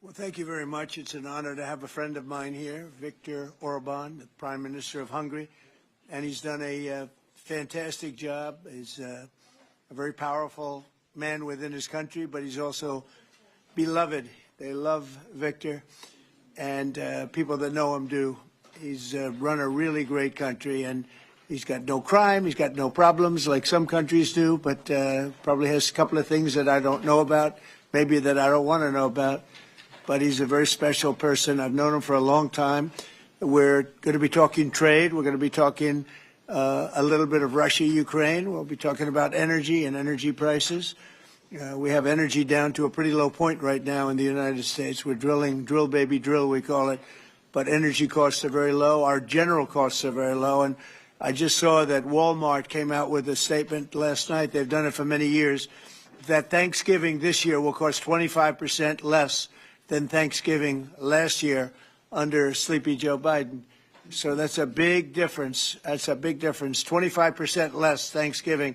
Well, thank you very much. It's an honor to have a friend of mine here, Viktor Orbán, the Prime Minister of Hungary, and he's done a fantastic job. He's a very powerful man within his country, but he's also beloved. They love Viktor, and people that know him do. He's run a really great country, and he's got no crime, he's got no problems like some countries do, but probably has a couple of things that I don't know about, maybe that I don't want to know about. But he's a very special person. I've known him for a long time. We're going to be talking trade. We're going to be talking a little bit of Russia, Ukraine. We'll be talking about energy and energy prices. We have energy down to a pretty low point right now in the United States. We're drilling, drill baby drill, we call it. But energy costs are very low. Our general costs are very low. And I just saw that Walmart came out with a statement last night. They've done it for many years, that Thanksgiving this year will cost 25% less than Thanksgiving last year under Sleepy Joe Biden. So that's a big difference. That's a big difference. 25% less Thanksgiving.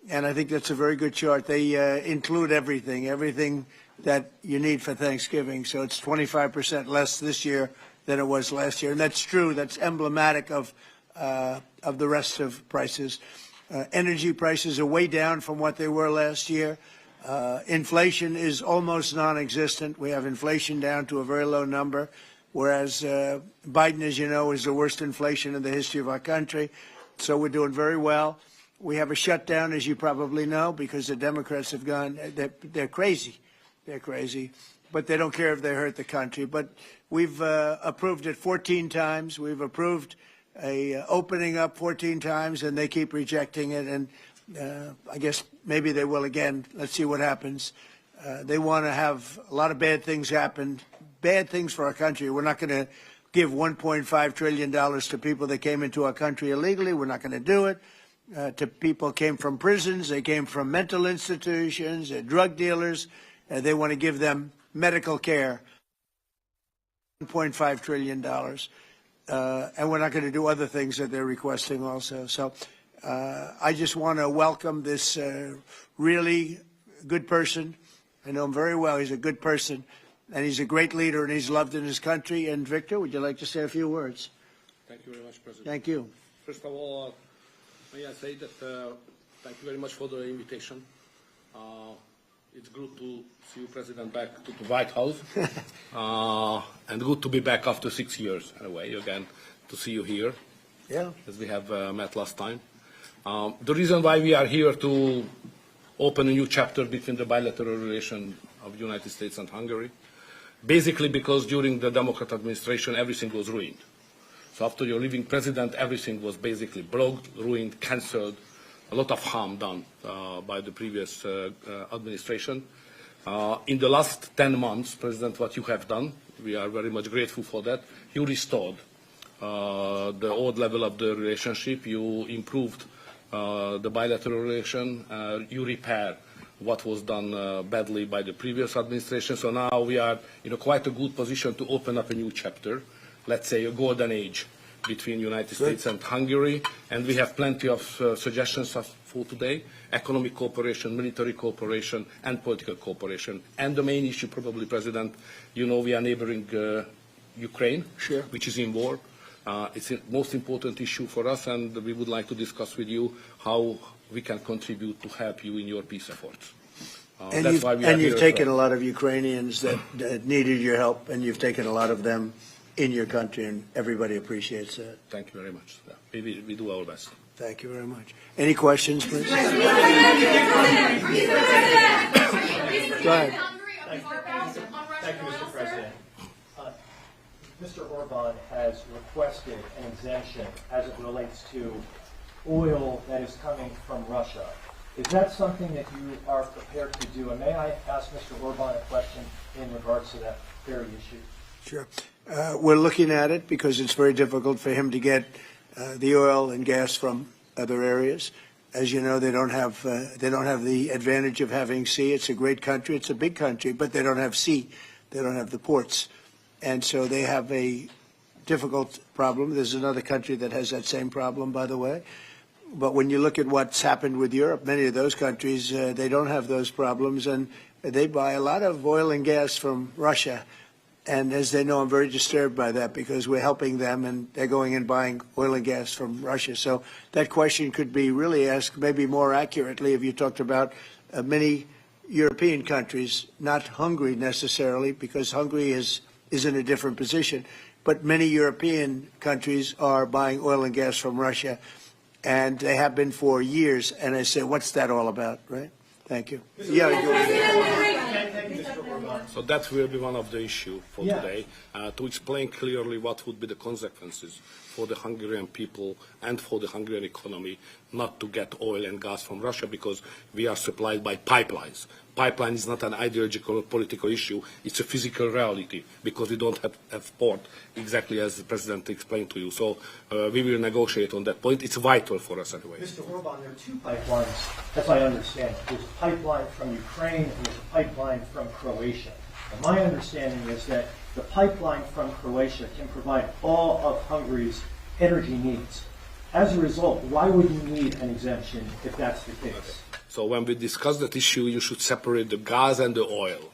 And I think that's a very good chart. They include everything that you need for Thanksgiving. So it's 25% less this year than it was last year. And that's true. That's emblematic of the rest of prices. Energy prices are way down from what they were last year. Inflation is almost non-existent. We have inflation down to a very low number, whereas Biden, as you know, is the worst inflation in the history of our country. So we're doing very well. We have a shutdown, as you probably know, because the Democrats have gone, they're crazy. They're crazy. But they don't care if they hurt the country. But we've approved it 14 times. We've approved a opening up 14 times, and they keep rejecting it. And I guess maybe they will again. Let's see what happens. They want to have a lot of bad things happen, bad things for our country. We're not going to give $1.5 trillion to people that came into our country illegally. We're not going to do it. To people who came from prisons, they came from mental institutions, drug dealers. They want to give them medical care. $1.5 trillion. And we're not going to do other things that they're requesting also. So I just want to welcome this really good person. I know him very well. He's a good person, and he's a great leader, and he's loved in his country. And Viktor, would you like to say a few words? Thank you very much, President. Thank you. First of all, may I say that thank you very much for the invitation. It's good to see you, President, back to the White House, and good to be back after 6 years, anyway, again, to see you here, as we have met last time. The reason why we are here to open a new chapter between the bilateral relation of the United States and Hungary, basically because during the Democrat administration everything was ruined. So after your leaving president, everything was basically blocked, ruined, cancelled, a lot of harm done by the previous administration. In the last 10 months, President, what you have done, we are very much grateful for that, you restored the old level of the relationship, you improved the bilateral relation, you repair what was done badly by the previous administration. So now we are in quite a good position to open up a new chapter, let's say a golden age between the United States and Hungary. And we have plenty of suggestions for today: economic cooperation, military cooperation, and political cooperation. And the main issue, probably, President, you know we are neighboring Ukraine, which is in war. It's the most important issue for us, and we would like to discuss with you how we can contribute to help you in your peace efforts. And you've taken a lot of Ukrainians that needed your help, and you've taken a lot of them in your country, and everybody appreciates that. Thank you very much. We do our best. Thank you very much. Any questions, please? Go ahead. Thank you, Mr. President. Mr. Orbán has requested an exemption as it relates to oil that is coming from Russia. Is that something that you are prepared to do? And may I ask Mr. Orbán a question in regards to that very issue? Sure. We're looking at it because it's very difficult for him to get the oil and gas from other areas. As you know, they don't have the advantage of having sea. It's a great country. It's a big country, but they don't have sea. They don't have the ports. And so they have a difficult problem. There's another country that has that same problem, by the way. But when you look at what's happened with Europe, many of those countries, they don't have those problems, and they buy a lot of oil and gas from Russia. And as they know, I'm very disturbed by that because we're helping them and they're going and buying oil and gas from Russia. So that question could be really asked maybe more accurately if you talked about many European countries, not Hungary necessarily, because Hungary is in a different position. But many European countries are buying oil and gas from Russia, and they have been for years. And I say, what's that all about, right? Thank you. Yeah. So that will be one of the issues for today, to explain clearly what would be the consequences for the Hungarian people and for the Hungarian economy not to get oil and gas from Russia, because we are supplied by pipelines. Pipeline is not an ideological or political issue, it's a physical reality, because we don't have port, exactly as the President explained to you. So we will negotiate on that point. It's vital for us anyway. Mr. Orbán, there are two pipelines, as I understand it. There's a pipeline from Ukraine and there's a pipeline from Croatia. And my understanding is that the pipeline from Croatia can provide all of Hungary's energy needs. As a result, why would you need an exemption if that's the case? So when we discuss that issue, you should separate the gas and the oil.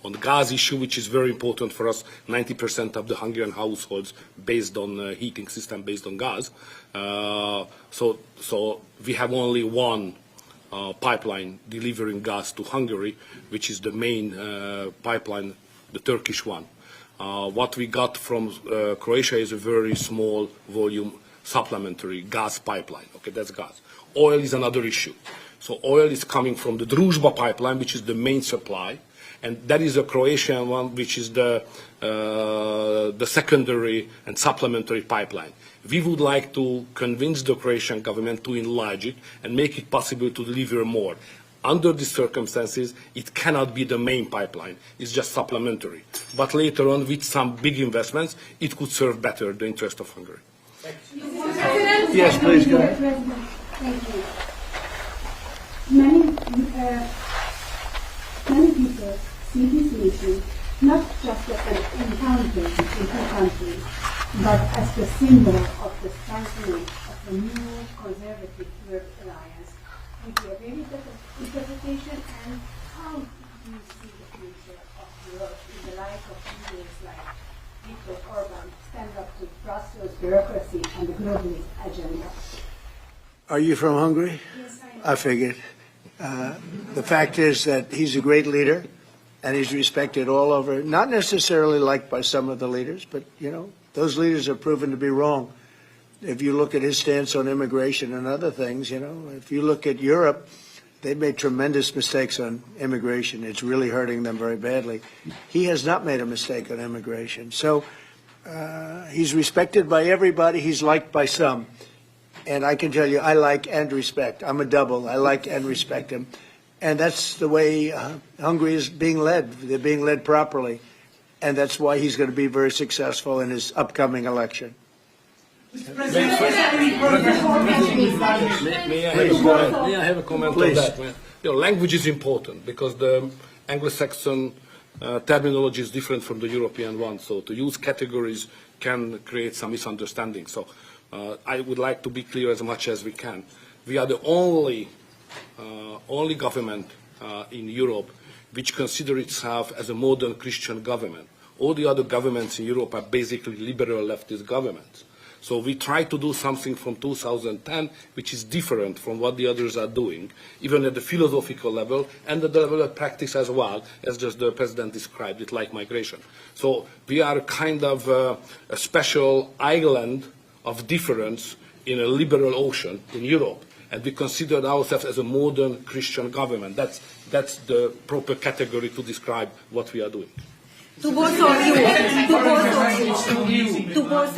On the gas issue, which is very important for us, 90% of the Hungarian households based on heating system based on gas. So we have only one pipeline delivering gas to Hungary, which is the main pipeline, the Turkish one. What we got from Croatia is a very small volume supplementary gas pipeline. Okay, that's gas. Oil is another issue. So oil is coming from the Druzhba pipeline, which is the main supply, and that is a Croatian one, which is the secondary and supplementary pipeline. We would like to convince the Croatian government to enlarge it and make it possible to deliver more. Under these circumstances, it cannot be the main pipeline. It's just supplementary. But later on, with some big investments, it could serve better the interest of Hungary. Yes, please go ahead. Thank you. Many people see this nation not just as an encounter between two countries, but as the symbol of the strengthening of a new conservative world alliance. Would you agree with that interpretation? And how do you see the future of Europe in the light of leaders like Viktor Orbán stand up to Brussels bureaucracy and the globalist agenda? Are you from Hungary? Yes, I figured. The fact is that he's a great leader, and he's respected all over, not necessarily liked by some of the leaders, but, you know, those leaders are proven to be wrong. If you look at his stance on immigration and other things, you know, if you look at Europe, they've made tremendous mistakes on immigration. It's really hurting them very badly. He has not made a mistake on immigration. So he's respected by everybody. He's liked by some. And I can tell you, I like and respect. I'm a double. I like and respect him. And that's the way Hungary is being led. They're being led properly. And that's why he's going to be very successful in his upcoming election. May I have a comment Please. on that? You know, language is important because the Anglo-Saxon terminology is different from the European one. So to use categories can create some misunderstanding. So I would like to be clear as much as we can. We are the only government in Europe which consider itself as a modern Christian government. All the other governments in Europe are basically liberal leftist governments. So we try to do something from 2010 which is different from what the others are doing, even at the philosophical level and at the level of practice as well, as just the President described it, like migration. So we are kind of a special island of difference in a liberal ocean in Europe, and we consider ourselves as a modern Christian government. That's the proper category to describe what we are doing. To both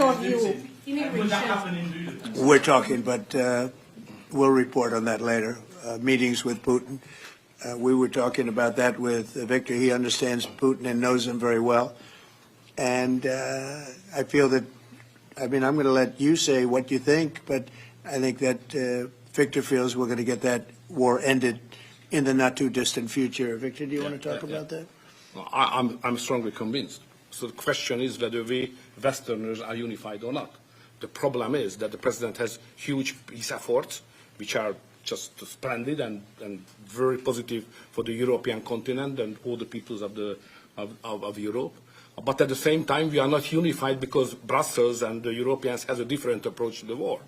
of you. We're talking, but we'll report on that later. Meetings with Putin. We were talking about that with Victor. He understands Putin and knows him very well. And I feel that, I mean, I'm going to let you say what you think, but I think that Victor feels we're going to get that war ended in the not too distant future. Victor, do you want to talk about that? I'm strongly convinced. So the question is whether we Westerners are unified or not. The problem is that the President has huge peace efforts, which are just splendid and very positive for the European continent and all the peoples of Europe. But at the same time, we are not unified because Brussels and the Europeans has a different approach to the war.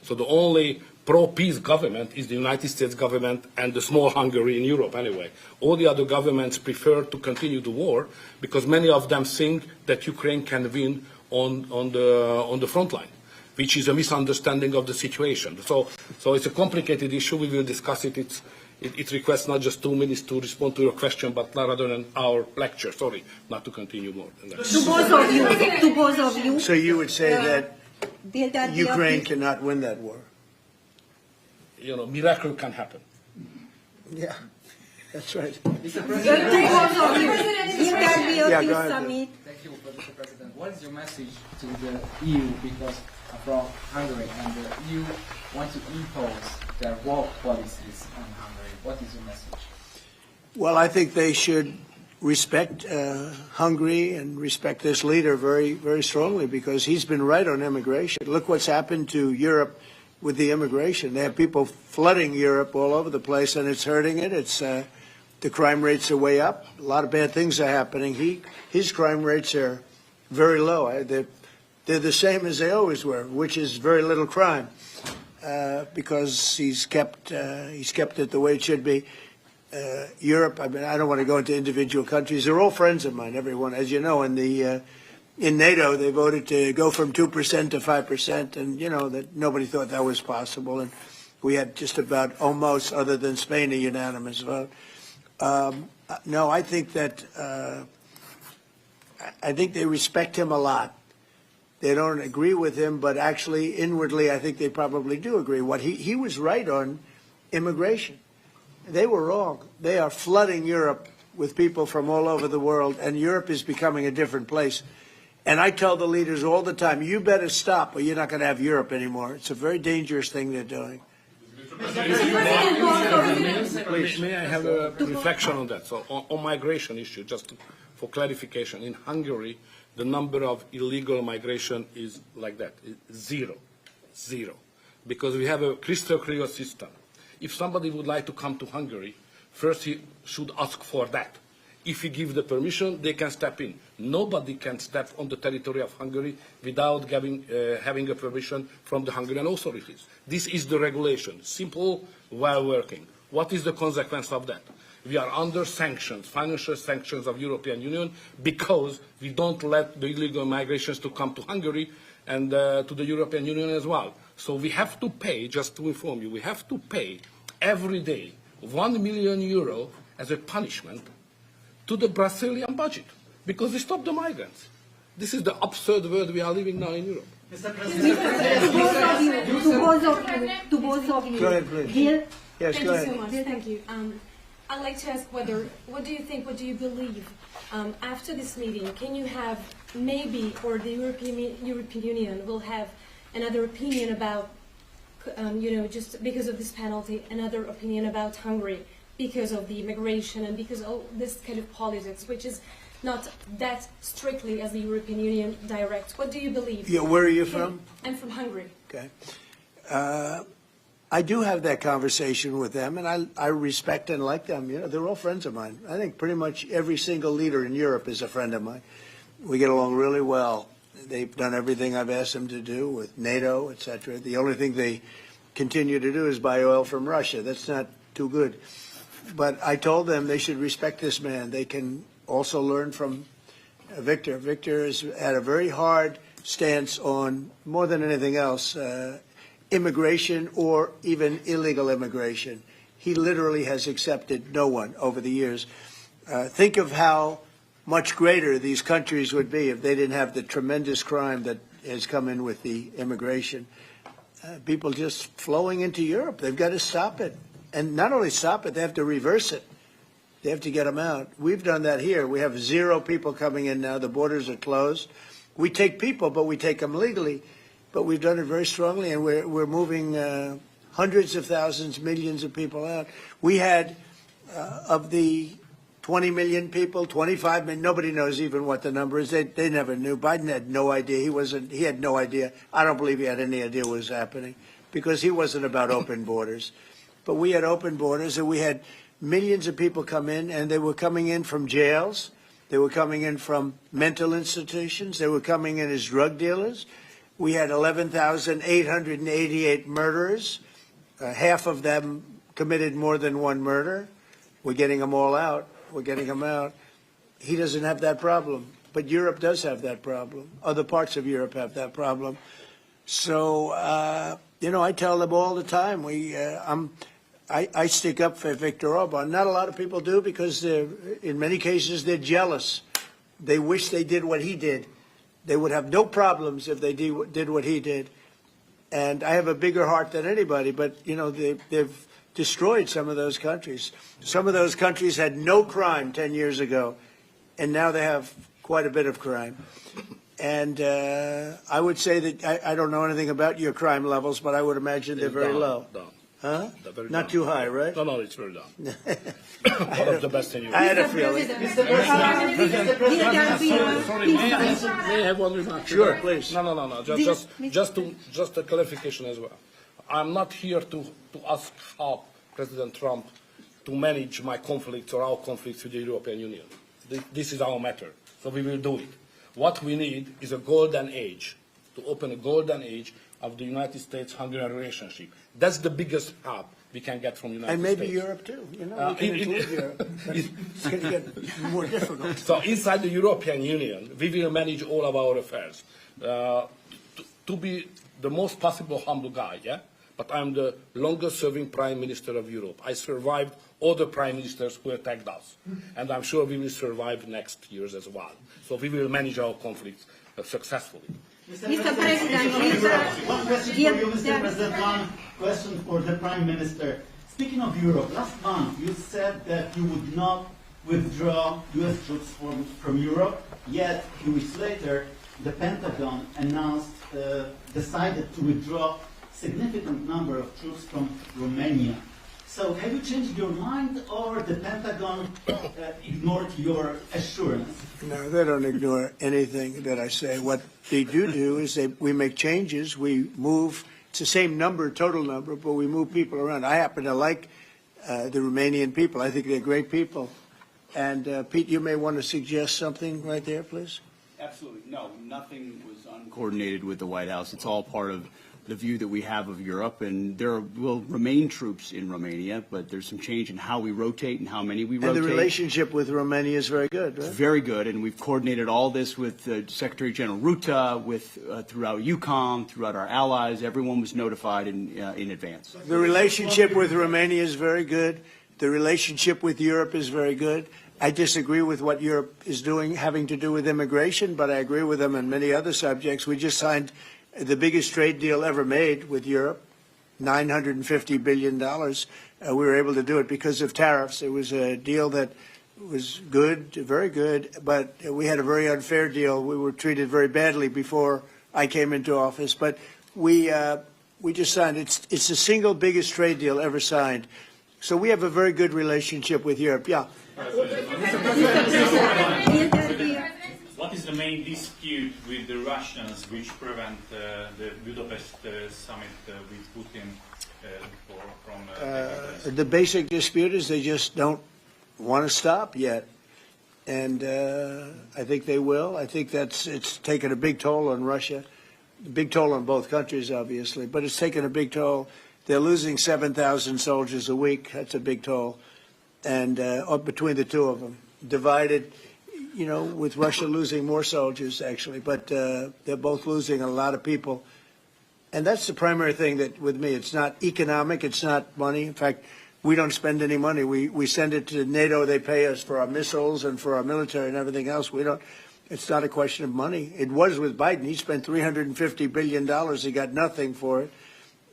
So the only pro-peace government is the United States government and the small Hungary in Europe anyway. All the other governments prefer to continue the war because many of them think that Ukraine can win on the front line, which is a misunderstanding of the situation. So it's a complicated issue. We will discuss it. It requests not just 2 minutes to respond to your question, but rather than our lecture. Sorry, not to continue more than that. To both of you. So you would say that Ukraine cannot win that war? You know, miracle can happen. Yeah, that's right. Mr. President, Yeah, go ahead. summit. Thank you, Mr. President. What is your message to the EU, because from Hungary, and the EU want to impose their war policies on Hungary? What is your message? Well, I think they should respect Hungary and respect this leader very, very strongly because he's been right on immigration. Look what's happened to Europe with the immigration. They have people flooding Europe all over the place, and it's hurting it. It's the crime rates are way up. A lot of bad things are happening. His crime rates are very low. They're the same as they always were, which is very little crime because he's kept it the way it should be. Europe, I mean, I don't want to go into individual countries. They're all friends of mine, everyone. As you know, in NATO, they voted to go from 2% to 5%, and you know that nobody thought that was possible. And we had just about almost, other than Spain, a unanimous vote. No, I think that I think they respect him a lot. They don't agree with him, but actually, inwardly, I think they probably do agree. He was right on immigration. They were wrong. They are flooding Europe with people from all over the world, and Europe is becoming a different place. And I tell the leaders all the time, you better stop or you're not going to have Europe anymore. It's a very dangerous thing they're doing. May I have a reflection on that? So on migration issue, just for clarification, in Hungary, the number of illegal migration is like that, zero, because we have a crystal clear system. If somebody would like to come to Hungary, first he should ask for that. If we give the permission, they can step in. Nobody can step on the territory of Hungary without having a permission from the Hungarian authorities. This is the regulation, simple, while working. What is the consequence of that? We are under sanctions, financial sanctions of European Union, because we don't let the illegal migrations to come to Hungary and to the European Union as well. So we have to pay, just to inform you, we have to pay every day €1 million as a punishment to the Brazilian budget, because we stop the migrants. This is the absurd world we are living now in Europe. To both of you. Go ahead, please. Gil? Yes, Thank go you ahead. so much. Thank you. I'd like to ask what do you think, what do you believe after this meeting? Can you have maybe, or the European Union will have another opinion about, just because of this penalty, another opinion about Hungary because of the immigration and because of this kind of politics, which is not that strictly as the European Union directs. What do you believe? Yeah, where are you from? I'm from Hungary. Okay. I do have that conversation with them, and I respect and like them. You know, they're all friends of mine. I think pretty much every single leader in Europe is a friend of mine. We get along really well. They've done everything I've asked them to do with NATO, etc. The only thing they continue to do is buy oil from Russia. That's not too good. But I told them they should respect this man. They can also learn from Viktor. Viktor has had a very hard stance on, more than anything else, immigration or even illegal immigration. He literally has accepted no one over the years. Think of how much greater these countries would be if they didn't have the tremendous crime that has come in with the immigration. People just flowing into Europe. They've got to stop it. And not only stop it, they have to reverse it. They have to get them out. We've done that here. We have 0 people coming in now. The borders are closed. We take people, but we take them legally. But we've done it very strongly, and we're moving hundreds of thousands, millions of people out. We had, of the 20 million people, 25 million, nobody knows even what the number is. They never knew. Biden had no idea. He had no idea. I don't believe he had any idea what was happening, because he wasn't about open borders. But we had open borders, and we had millions of people come in, and they were coming in from jails. They were coming in from mental institutions. They were coming in as drug dealers. We had 11,888 murderers. Half of them committed more than one murder. We're getting them all out. We're getting them out. He doesn't have that problem. But Europe does have that problem. Other parts of Europe have that problem. So, you know, I tell them all the time, I stick up for Viktor Orbán. Not a lot of people do because in many cases they're jealous. They wish they did what he did. They would have no problems if they did what he did. And I have a bigger heart than anybody, but, you know, they've destroyed some of those countries. Some of those countries had no crime 10 years ago, and now they have quite a bit of crime. And I would say that I don't know anything about your crime levels, but I would imagine they're very low. Down. Huh? Very Not down. too high, right? No, it's very down. One of the best in Europe. I had a feeling. Sorry, may I have one remark? Sure, please. No. Just a clarification as well. I'm not here to ask how President Trump to manage my conflicts or our conflicts with the European Union. This is our matter, so we will do it. What we need is a golden age, to open a golden age of the United States-Hungary relationship. That's the biggest help we can get from the United States. And maybe Europe too. You know, we can include Europe. But it's going to get more difficult. So inside the European Union, we will manage all of our affairs. To be the most possible humble guy, yeah? But I'm the longest-serving Prime Minister of Europe. I survived all the Prime Ministers who attacked us. And I'm sure we will survive next years as well. So we will manage our conflicts successfully. Mr. President, one question for you, Mr. President, one question for the Prime Minister. Speaking of Europe, last month you said that you would not withdraw U.S. troops from Europe, yet 2 weeks later the Pentagon announced, decided to withdraw significant number of troops from Romania. So have you changed your mind, or the Pentagon ignored your assurance? No, they don't ignore anything that I say. What they do is we make changes. We move. It's the same number, total number, but we move people around. I happen to like the Romanian people. I think they're great people. And Pete, you may want to suggest something right there, please. Absolutely. No, nothing was uncoordinated with the White House. It's all part of the view that we have of Europe, and there will remain troops in Romania, but there's some change in how we rotate and how many we rotate. And the relationship with Romania is very good, right? It's very good, and we've coordinated all this with Secretary General Ruta, throughout EUCOM, throughout our allies. Everyone was notified in advance. The relationship with Romania is very good. The relationship with Europe is very good. I disagree with what Europe is doing having to do with immigration, but I agree with them on many other subjects. We just signed the biggest trade deal ever made with Europe, $950 billion. We were able to do it because of tariffs. It was a deal that was good, very good, but we had a very unfair deal. We were treated very badly before I came into office, but we just signed it. It's the single biggest trade deal ever signed. So we have a very good relationship with Europe. Yeah. What is the main dispute with the Russians which prevent the Budapest summit with Putin from... The basic dispute is they just don't want to stop yet. And I think they will. I think it's taken a big toll on Russia, a big toll on both countries, obviously, but it's taken a big toll. They're losing 7,000 soldiers a week. That's a big toll. And between the two of them, divided, you know, with Russia losing more soldiers, actually, but they're both losing a lot of people. And that's the primary thing that, with me, it's not economic, it's not money. In fact, we don't spend any money. We send it to NATO. They pay us for our missiles and for our military and everything else. We don't. It's not a question of money. It was with Biden. He spent $350 billion. He got nothing for it.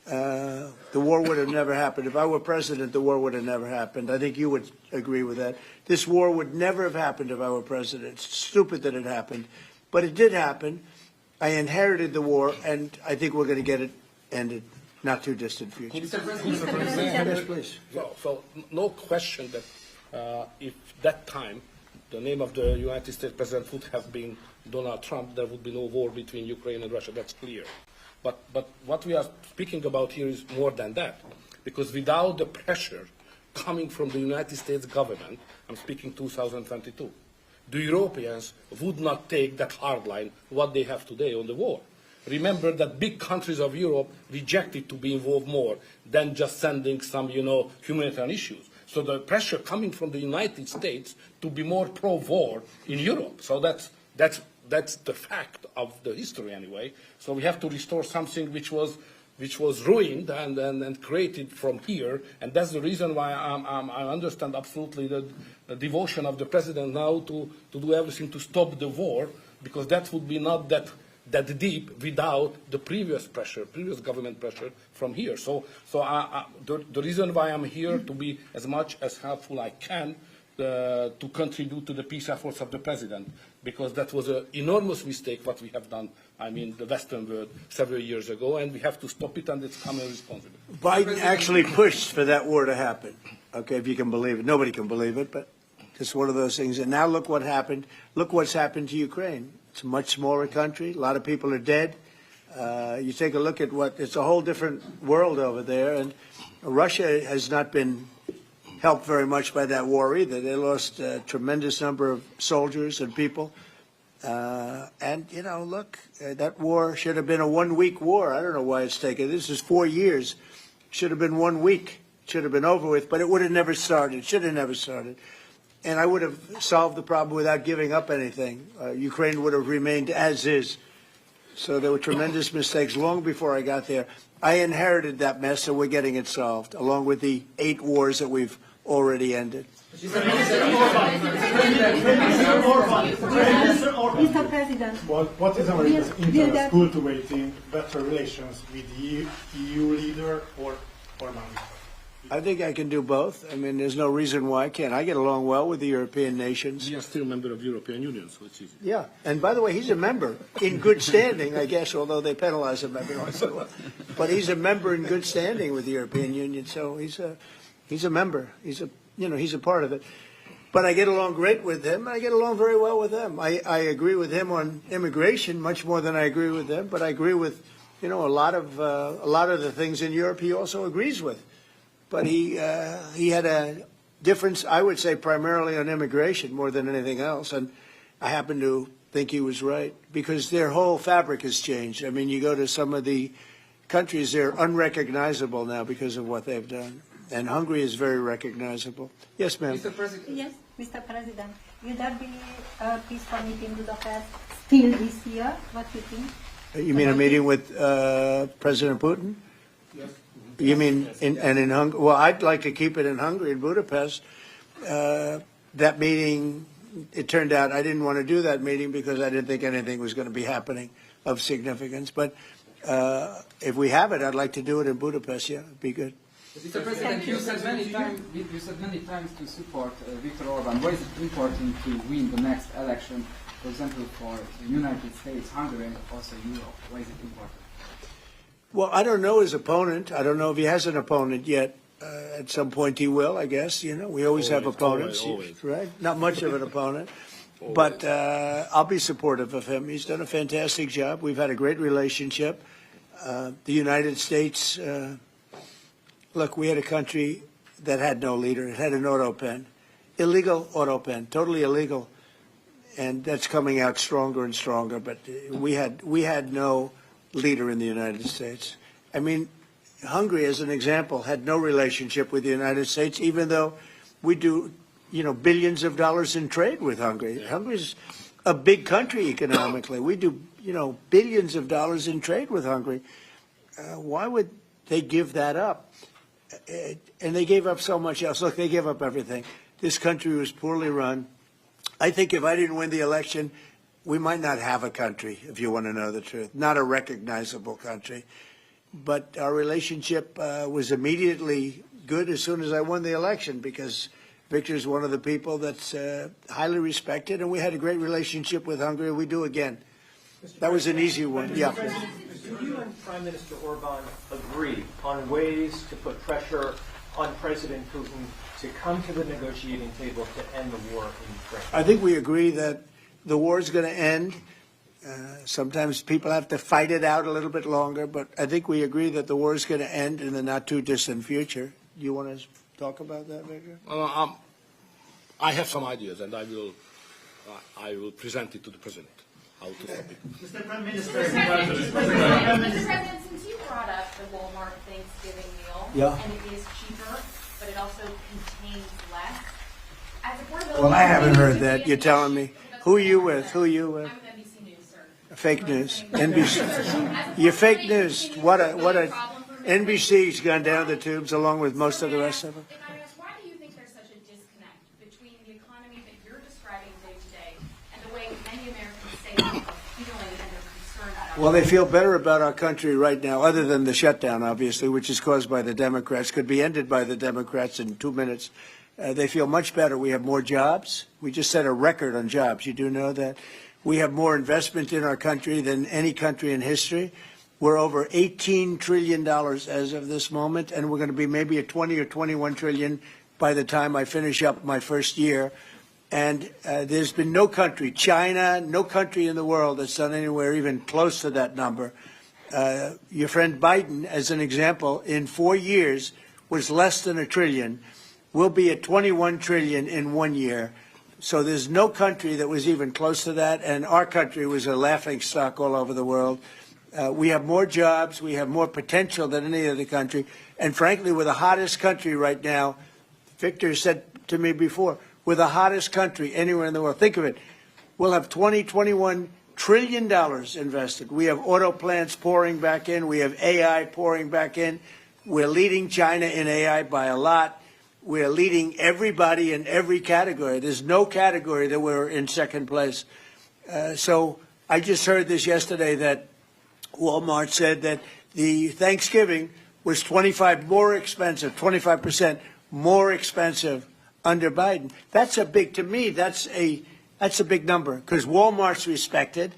The war would have never happened. If I were president, the war would have never happened. I think you would agree with that. This war would never have happened if I were president. It's stupid that it happened. But it did happen. I inherited the war, and I think we're going to get it ended. Not too distant future. Yes, please. So no question that if that time the name of the United States president would have been Donald Trump, there would be no war between Ukraine and Russia. That's clear. But what we are speaking about here is more than that, because without the pressure coming from the United States government, I'm speaking 2022, the Europeans would not take that hard line, what they have today on the war. Remember that big countries of Europe rejected to be involved more than just sending some, humanitarian issues. So the pressure coming from the United States to be more pro-war in Europe. So that's the fact of the history anyway. So we have to restore something which was ruined and created from here, and that's the reason why I understand absolutely the devotion of the president now to do everything to stop the war, because that would be not that deep without the previous government pressure from here. So the reason why I'm here to be as much as helpful I can to contribute to the peace efforts of the president, because that was an enormous mistake what we have done, the Western world, several years ago, and we have to stop it, and it's common responsibility. Biden actually pushed for that war to happen. Okay, if you can believe it. Nobody can believe it, but it's one of those things. And now look what happened. Look what's happened to Ukraine. It's a much smaller country. A lot of people are dead. You take a look at it's a whole different world over there, and Russia has not been helped very much by that war either. They lost a tremendous number of soldiers and people. And, look, that war should have been a 1 week war. I don't know why it's taken. This is 4 years. Should have been 1 week. Should have been over with, but it would have never started. Should have never started. And I would have solved the problem without giving up anything. Ukraine would have remained as is. So there were tremendous mistakes long before I got there. I inherited that mess, so we're getting it solved, along with the 8 wars that we've already ended. Mr. President, What is America's interest cultivating better relations with the EU leader or Orbán? I think I can do both. I mean, there's no reason why I can't. I get along well with the European nations. We are still a member of the European Union, so it's easy. Yeah, and by the way, he's a member in good standing, I guess, although they penalize him every once in a while. But he's a member in good standing with the European Union, so he's a member. He's a part of it. But I get along great with him. I get along very well with them. I agree with him on immigration much more than I agree with them. But I agree with, a lot of the things in Europe he also agrees with. But he had a difference, I would say, primarily on immigration more than anything else. And I happen to think he was right, because their whole fabric has changed. I mean, you go to some of the countries, they're unrecognizable now because of what they've done. And Hungary is very recognizable. Yes, ma'am. Mr. President. yes, Mr. President, will there be a peaceful meeting in Budapest still this year? What do you think? You mean a meeting with President Putin? Yes. You mean in Hungary? Well, I'd like to keep it in Hungary, in Budapest. That meeting, it turned out I didn't want to do that meeting because I didn't think anything was going to be happening of significance. But if we have it, I'd like to do it in Budapest. Yeah, it'd be good. Mr. President, you said many times to support Viktor Orbán. Why is it important to win the next election, for example, for the United States, Hungary, and also Europe? Why is it important? Well, I don't know his opponent. I don't know if he has an opponent yet. At some point he will, I guess. We always have opponents, always. Right? Not much of an opponent. But I'll be supportive of him. He's done a fantastic job. We've had a great relationship. The United States, look, we had a country that had no leader. It had an auto pen, illegal auto pen, totally illegal. And that's coming out stronger and stronger. But we had no leader in the United States. I mean, Hungary, as an example, had no relationship with the United States, even though we do, billions of dollars in trade with Hungary. Yeah. Hungary's a big country economically. We do, billions of dollars in trade with Hungary. Why would they give that up? And they gave up so much else. Look, they gave up everything. This country was poorly run. I think if I didn't win the election, we might not have a country, if you want to know the truth, not a recognizable country. But our relationship was immediately good as soon as I won the election, because Victor's one of the people that's highly respected, and we had a great relationship with Hungary. We do again. That was an easy one. Yeah. Do you and Prime Minister Orbán agree on ways to put pressure on President Putin to come to the negotiating table to end the war in Ukraine? I think we agree that the war is going to end. Sometimes people have to fight it out a little bit longer, but I think we agree that the war is going to end in the not-too-distant future. Do you want to talk about that, Victor? I have some ideas, and I will I will present it to the President. How to stop it. Mr. Prime Minister, Mr. President, since you brought up the Walmart Thanksgiving meal, Yeah. and it is cheaper, but it also contains less. As affordability, Well, I haven't heard that. You're telling me. Who are you with? Who are you with? I'm with NBC News, sir. Fake news. NBC. You're fake news. What a NBC's gone down the tubes along with most of the rest of them. If I ask, why do you think there's such a disconnect between the economy that you're describing day to day and the way many Americans say they are feeling and they're concerned about? Well, they feel better about our country right now, other than the shutdown, obviously, which is caused by the Democrats, could be ended by the Democrats in 2 minutes. They feel much better. We have more jobs. We just set a record on jobs. You do know that. We have more investment in our country than any country in history. We're over $18 trillion as of this moment, and we're going to be maybe at 20 or 21 trillion by the time I finish up my first year. And there's been no country, China, no country in the world that's done anywhere even close to that number. Your friend Biden, as an example, in 4 years was less than $1 trillion. We'll be at 21 trillion in 1 year. So there's no country that was even close to that, and our country was a laughing stock all over the world. We have more jobs, we have more potential than any other country, and frankly, we're the hottest country right now. Victor said to me before, we're the hottest country anywhere in the world. Think of it. We'll have $21 trillion invested. We have auto plants pouring back in. We have AI pouring back in. We're leading China in AI by a lot. We're leading everybody in every category. There's no category that we're in second place. So I just heard this yesterday that Walmart said that the Thanksgiving was 25% more expensive under Biden. That's a big, to me, that's a big number, because Walmart's respected.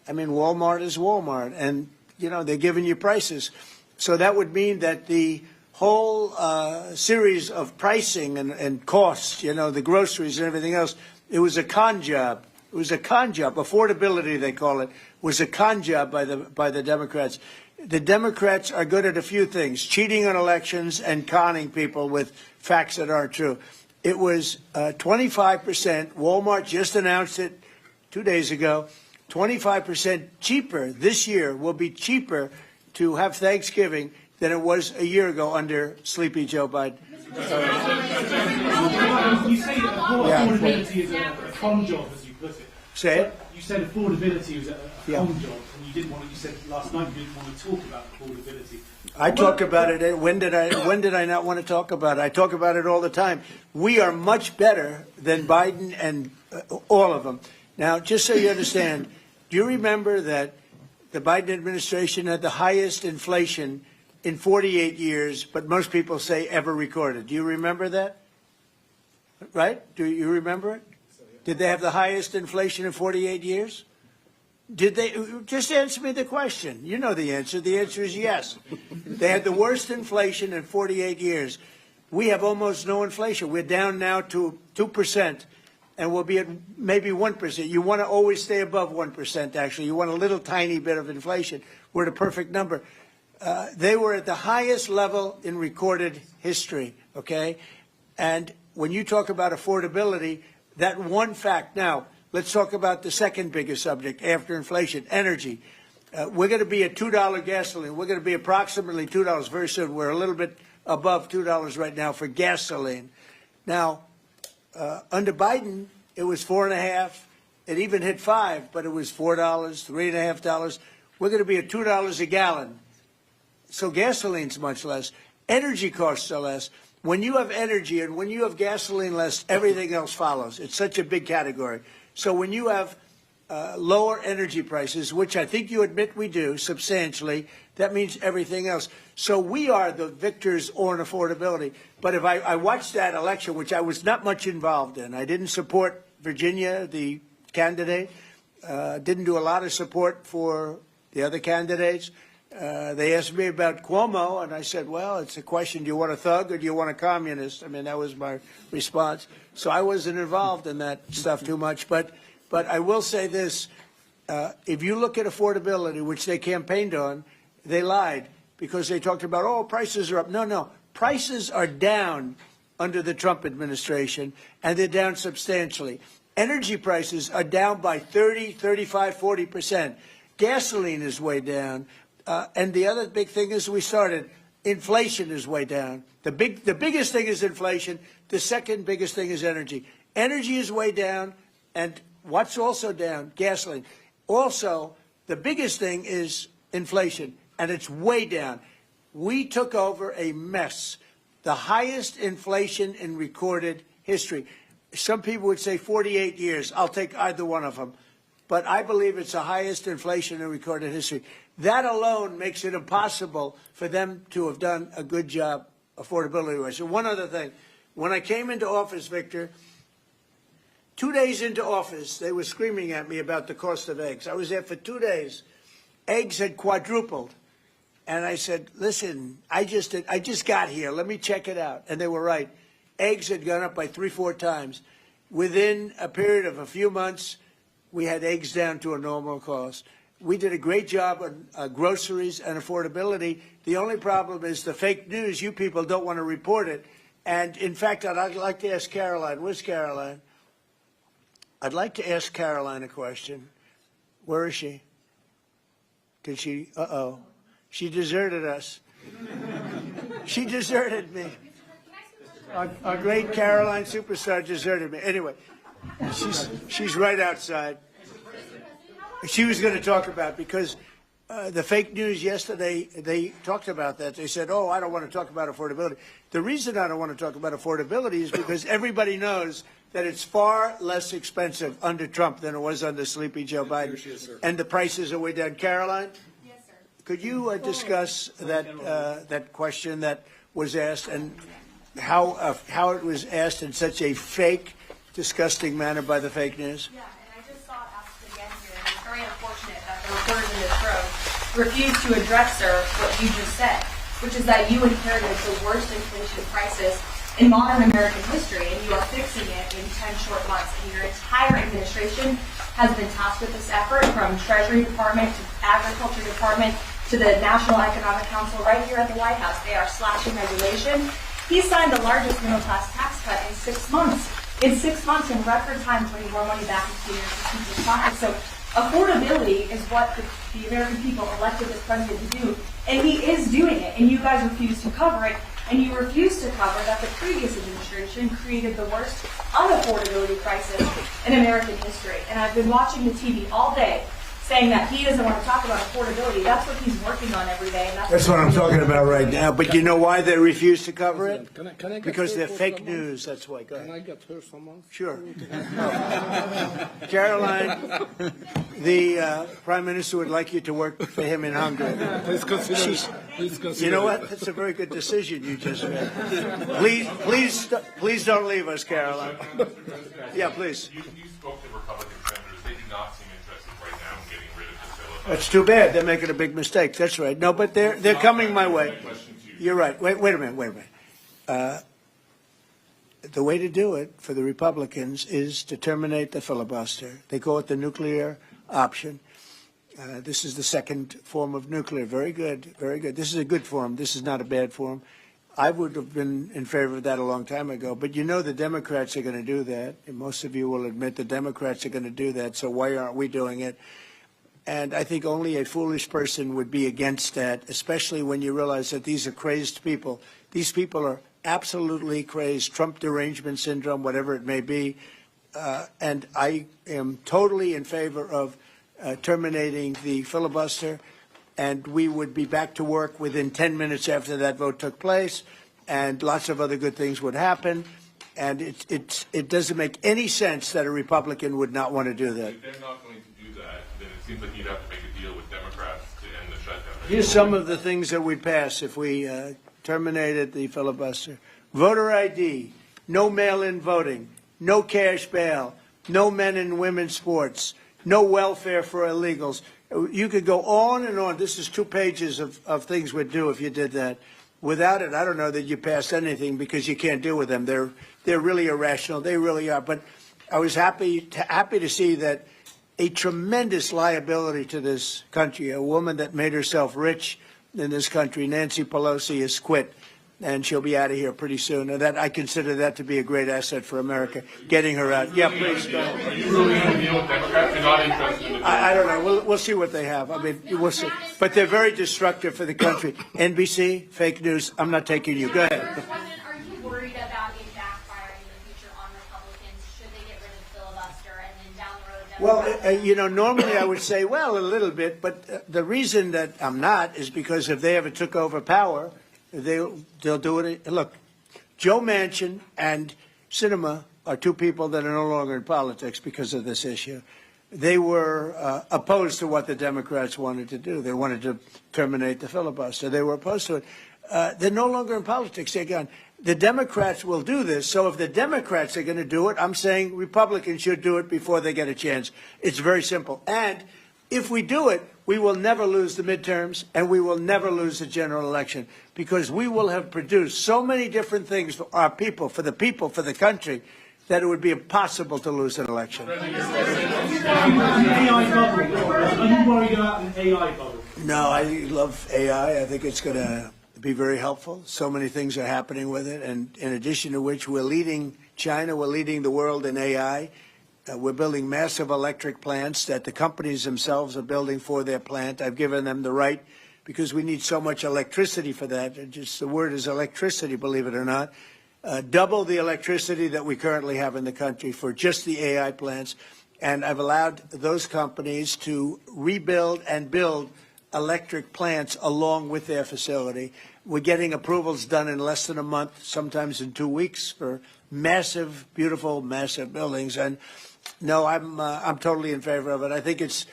I mean, Walmart is Walmart, and, you know, they're giving you prices. So that would mean that the whole series of pricing and costs, you know, the groceries and everything else, it was a con job. It was a con job. Affordability, they call it, was a con job by the Democrats. The Democrats are good at a few things: cheating on elections and conning people with facts that aren't true. It was 25%. Walmart just announced it 2 days ago. 25% cheaper this year will be cheaper to have Thanksgiving than it was a year ago under Sleepy Joe Biden. You say affordability is a con job, as you put it. Say it. You said affordability was a con job, and you didn't want to. You said last night you didn't want to talk about affordability. I talk about it. When did I not want to talk about it? I talk about it all the time. We are much better than Biden and all of them. Now, just so you understand, do you remember that the Biden administration had the highest inflation in 48 years, but most people say ever recorded? Do you remember that? Right? Do you remember it? Did they have the highest inflation in 48 years? Did they? Just answer me the question. You know the answer. The answer is yes. They had the worst inflation in 48 years. We have almost no inflation. We're down now to 2%, and we'll be at maybe 1%. You want to always stay above 1%, actually. You want a little tiny bit of inflation. We're at a perfect number. They were at the highest level in recorded history, okay? And when you talk about affordability, that one fact. Now, let's talk about the second biggest subject after inflation, energy. We're going to be at $2 gasoline. We're going to be approximately $2 very soon. We're a little bit above $2 right now for gasoline. Now, under Biden, it was $4.50. It even hit $5, but it was $4, $3.50. We're going to be at $2 a gallon. So gasoline's much less. Energy costs are less. When you have energy and when you have gasoline less, everything else follows. It's such a big category. So when you have lower energy prices, which I think you admit we do substantially, that means everything else. So we are the victors on affordability. But if I watched that election, which I was not much involved in, I didn't support Virginia, the candidate, didn't do a lot of support for the other candidates. They asked me about Cuomo, and I said, well, it's a question, do you want a thug or do you want a communist? I mean, that was my response. So I wasn't involved in that stuff too much. But I will say this. If you look at affordability, which they campaigned on, they lied because they talked about, oh, prices are up. No. Prices are down under the Trump administration, and they're down substantially. Energy prices are down by 30, 35, 40%. Gasoline is way down. And the other big thing is inflation is way down. The biggest thing is inflation. The second biggest thing is energy. Energy is way down. And what's also down? Gasoline. Also, the biggest thing is inflation, and it's way down. We took over a mess, the highest inflation in recorded history. Some people would say 48 years. I'll take either one of them. But I believe it's the highest inflation in recorded history. That alone makes it impossible for them to have done a good job affordability-wise. And one other thing. When I came into office, Victor, 2 days into office, they were screaming at me about the cost of eggs. I was there for 2 days. Eggs had quadrupled. And I said, listen, I just got here. Let me check it out. And they were right. Eggs had gone up by 3-4 times. Within a period of a few months, we had eggs down to a normal cost. We did a great job on groceries and affordability. The only problem is the fake news. You people don't want to report it. And, in fact, I'd like to ask Caroline. Where's Caroline? I'd like to ask Caroline a question. Where is she? Did she? Uh-oh. She deserted us. She deserted me. Our great Caroline superstar deserted me. Anyway, she's right outside. She was going to talk about, because the fake news yesterday, they talked about that. They said, oh, I don't want to talk about affordability. The reason I don't want to talk about affordability is because everybody knows that it's far less expensive under Trump than it was under Sleepy Joe Biden. And the prices are way down. Caroline? Yes, sir. Could you discuss that question that was asked, and how it was asked in such a fake, disgusting manner by the fake news? Yeah, and I just saw it asked again here, and it's very unfortunate that the reporters in this room refused to address, sir, what you just said, which is that you inherited the worst inflation crisis in modern American history, and you are fixing it in 10 short months. And your entire administration has been tasked with this effort, from Treasury Department to Agriculture Department to the National Economic Council right here at the White House. They are slashing regulation. He signed the largest middle-class tax cut in 6 months. In 6 months, in record time, putting more money back into people's pockets. So affordability is what the American people elected this president to do, and he is doing it, and you guys refuse to cover it. And you refuse to cover that the previous administration created the worst unaffordability crisis in American history. And I've been watching the TV all day saying that he doesn't want to talk about affordability. That's what he's working on every day. And that's what I'm talking about right now. But you know why they refuse to cover it? Can I because they're fake news. That's why. Go ahead. Can I get her someone? Sure. Caroline, the Prime Minister would like you to work for him in Hungary. Please consider. You know what? That's a very good decision you just made. Please don't leave us, Caroline. Yeah, please. You spoke to Republican senators. They do not seem interested right now in getting rid of the filibuster. That's too bad. They're making a big mistake. That's right. No, but they're coming my way. You're right. Wait a minute. The way to do it for the Republicans is to terminate the filibuster. They call it the nuclear option. This is the second form of nuclear. Very good, very good. This is a good form. This is not a bad form. I would have been in favor of that a long time ago. But you know the Democrats are going to do that. And most of you will admit the Democrats are going to do that. So why aren't we doing it? And I think only a foolish person would be against that, especially when you realize that these are crazed people. These people are absolutely crazed, Trump derangement syndrome, whatever it may be. And I am totally in favor of terminating the filibuster, and we would be back to work within 10 minutes after that vote took place, and lots of other good things would happen. And it doesn't make any sense that a Republican would not want to do that. If they're not going to do that, then it seems like you'd have to make a deal with Democrats to end the shutdown. Here's some of the things that we'd pass if we terminated the filibuster. Voter ID, no mail-in voting, no cash bail, no men and women's sports, no welfare for illegals. You could go on and on. This is 2 pages of things we'd do if you did that. Without it, I don't know that you passed anything, because you can't deal with them. They're really irrational. They really are. But I was happy to see that a tremendous liability to this country, a woman that made herself rich in this country, Nancy Pelosi, has quit. and she'll be out of here pretty soon. And that I consider that to be a great asset for America, getting her out. Yeah, please go. Are you ruling out deal with Democrats? You're not interested in the deal? I don't know. We'll see what they have. I mean, we'll see. But they're very destructive for the country. NBC, fake news. I'm not taking you. Go ahead. Mr. President, are you worried about it backfiring in the future on Republicans? Should they get rid of the filibuster and then down the road? Well, normally I would say, well, a little bit, but the reason that I'm not is because if they ever took over power, they'll do it. Look, Joe Manchin and Sinema are two people that are no longer in politics because of this issue. They were opposed to what the Democrats wanted to do. They wanted to terminate the filibuster. They were opposed to it. They're no longer in politics. They're gone. The Democrats will do this. So if the Democrats are going to do it, I'm saying Republicans should do it before they get a chance. It's very simple. And if we do it, we will never lose the midterms and we will never lose the general election because we will have produced so many different things for our people, for the country, that it would be impossible to lose an election. AI bubble. Are you worried about an AI bubble? No, I love AI. I think it's going to be very helpful. So many things are happening with it. And in addition to which, we're leading China, we're leading the world in AI. We're building massive electric plants that the companies themselves are building for their plant. I've given them the right because we need so much electricity for that. Just the word is electricity, believe it or not. Double the electricity that we currently have in the country for just the AI plants. And I've allowed those companies to rebuild and build electric plants along with their facility. We're getting approvals done in less than a month, sometimes in 2 weeks for massive, beautiful, massive buildings. And no, I'm totally in favor of it. I think it's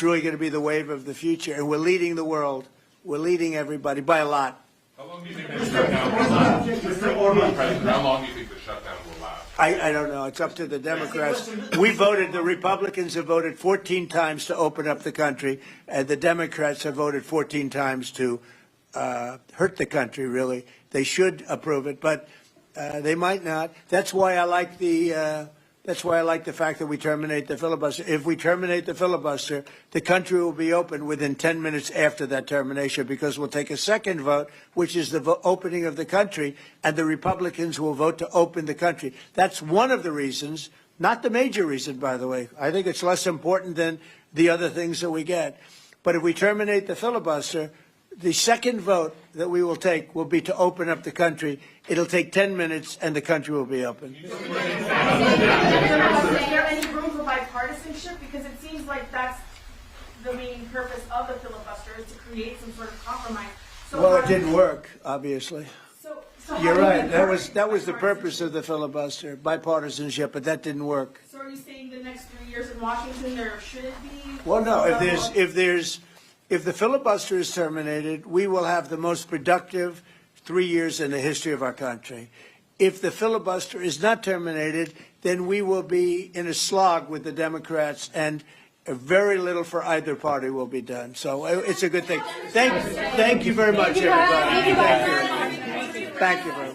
really going to be the wave of the future, and we're leading the world. We're leading everybody by a lot. How long do you think the shutdown will last? Mr. Orban, President, how long do you think the shutdown will last? I don't know. It's up to the Democrats. The Republicans have voted 14 times to open up the country, and the Democrats have voted 14 times to hurt the country, really. They should approve it, but they might not. That's why I like the fact that we terminate the filibuster. If we terminate the filibuster, the country will be open within 10 minutes after that termination because we'll take a second vote, which is the opening of the country, and the Republicans will vote to open the country. That's one of the reasons, not the major reason, by the way. I think it's less important than the other things that we get. But if we terminate the filibuster, the second vote that we will take will be to open up the country. It'll take 10 minutes, and the country will be open. Is there any room for bipartisanship? Because it seems like that's the main purpose of the filibuster, is to create some sort of compromise. So Well, it didn't work, obviously. So You're right. That was the purpose of the filibuster, bipartisanship, but that didn't work. So are you saying the next 3 years in Washington there shouldn't be? Well, no. If the filibuster is terminated, we will have the most productive 3 years in the history of our country. If the filibuster is not terminated, then we will be in a slog with the Democrats, and very little for either party will be done. So it's a good thing. Thank you very much, everybody. Thank you very much.